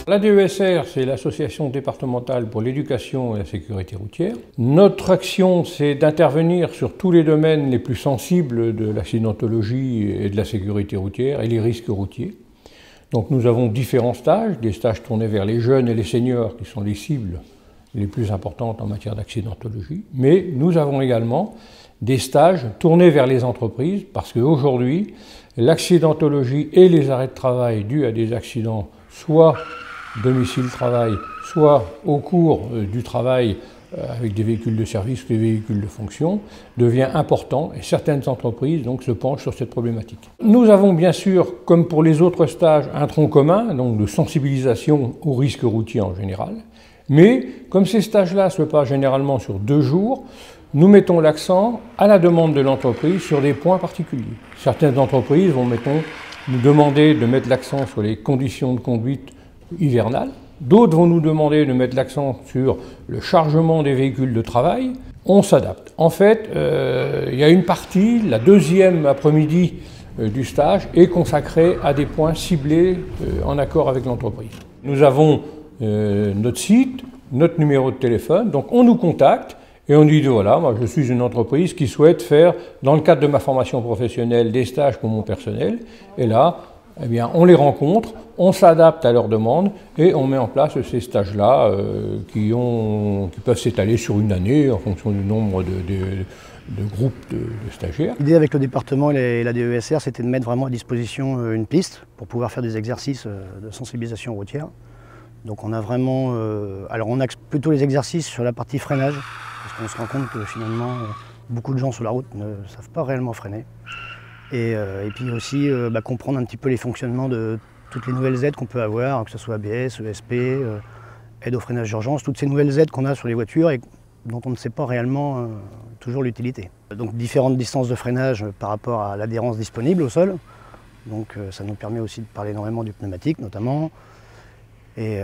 La DESR, c'est l'association départementale pour l'éducation et la sécurité routière. Notre action, c'est d'intervenir sur tous les domaines les plus sensibles de l'accidentologie et de la sécurité routière et les risques routiers. Donc nous avons différents stages, des stages tournés vers les jeunes et les seniors qui sont les cibles les plus importantes en matière d'accidentologie. Mais nous avons également des stages tournés vers les entreprises parce qu'aujourd'hui, l'accidentologie et les arrêts de travail dus à des accidents, soit domicile-travail, soit au cours du travail avec des véhicules de service ou des véhicules de fonction, devient important et certaines entreprises donc, se penchent sur cette problématique. Nous avons bien sûr, comme pour les autres stages, un tronc commun, donc de sensibilisation aux risques routiers en général, mais comme ces stages-là se passent généralement sur 2 jours, nous mettons l'accent, à la demande de l'entreprise, sur des points particuliers. Certaines entreprises vont, nous demander de mettre l'accent sur les conditions de conduite hivernales. D'autres vont nous demander de mettre l'accent sur le chargement des véhicules de travail. On s'adapte. En fait, il y a une partie, la deuxième après-midi du stage, est consacrée à des points ciblés en accord avec l'entreprise. Nous avons notre site, notre numéro de téléphone, donc on nous contacte. Et on dit, voilà, moi je suis une entreprise qui souhaite faire, dans le cadre de ma formation professionnelle, des stages pour mon personnel. Et là, eh bien, on les rencontre, on s'adapte à leurs demandes et on met en place ces stages-là qui peuvent s'étaler sur une année en fonction du nombre de groupes de stagiaires. L'idée avec le département et la DESR, c'était de mettre vraiment à disposition une piste pour pouvoir faire des exercices de sensibilisation routière. Donc on a vraiment, alors on axe plutôt les exercices sur la partie freinage, parce qu'on se rend compte que finalement beaucoup de gens sur la route ne savent pas réellement freiner. Et puis aussi comprendre un petit peu les fonctionnements de toutes les nouvelles aides qu'on peut avoir, que ce soit ABS, ESP, aide au freinage d'urgence, toutes ces nouvelles aides qu'on a sur les voitures et dont on ne sait pas réellement toujours l'utilité. Donc différentes distances de freinage par rapport à l'adhérence disponible au sol. Donc ça nous permet aussi de parler énormément du pneumatique notamment. Et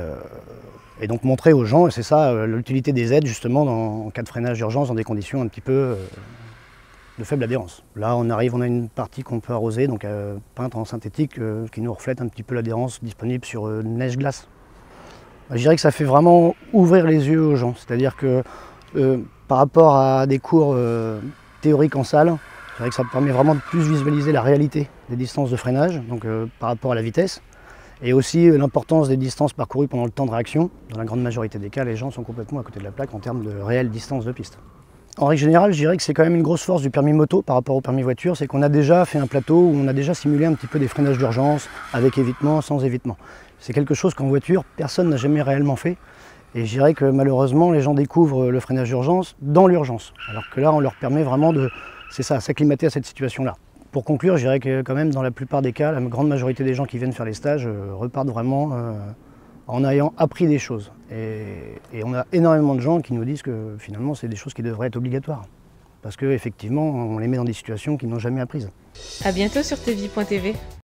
donc montrer aux gens, et c'est ça l'utilité des aides justement en cas de freinage d'urgence dans des conditions un petit peu de faible adhérence. Là on a une partie qu'on peut arroser, donc peinte en synthétique, qui nous reflète un petit peu l'adhérence disponible sur neige-glace. Je dirais que ça fait vraiment ouvrir les yeux aux gens, c'est-à-dire que par rapport à des cours théoriques en salle, je dirais que ça permet vraiment de plus visualiser la réalité des distances de freinage, donc par rapport à la vitesse. Et aussi l'importance des distances parcourues pendant le temps de réaction. Dans la grande majorité des cas, les gens sont complètement à côté de la plaque en termes de réelle distance de piste. En règle générale, je dirais que c'est quand même une grosse force du permis moto par rapport au permis voiture, c'est qu'on a déjà fait un plateau où on a déjà simulé un petit peu des freinages d'urgence, avec évitement, sans évitement. C'est quelque chose qu'en voiture, personne n'a jamais réellement fait. Et je dirais que malheureusement, les gens découvrent le freinage d'urgence dans l'urgence. Alors que là, on leur permet vraiment de, s'acclimater à cette situation-là. Pour conclure, je dirais que quand même dans la plupart des cas, la grande majorité des gens qui viennent faire les stages repartent vraiment en ayant appris des choses. Et on a énormément de gens qui nous disent que finalement c'est des choses qui devraient être obligatoires. Parce qu'effectivement, on les met dans des situations qu'ils n'ont jamais apprises. À bientôt sur tvie.tv.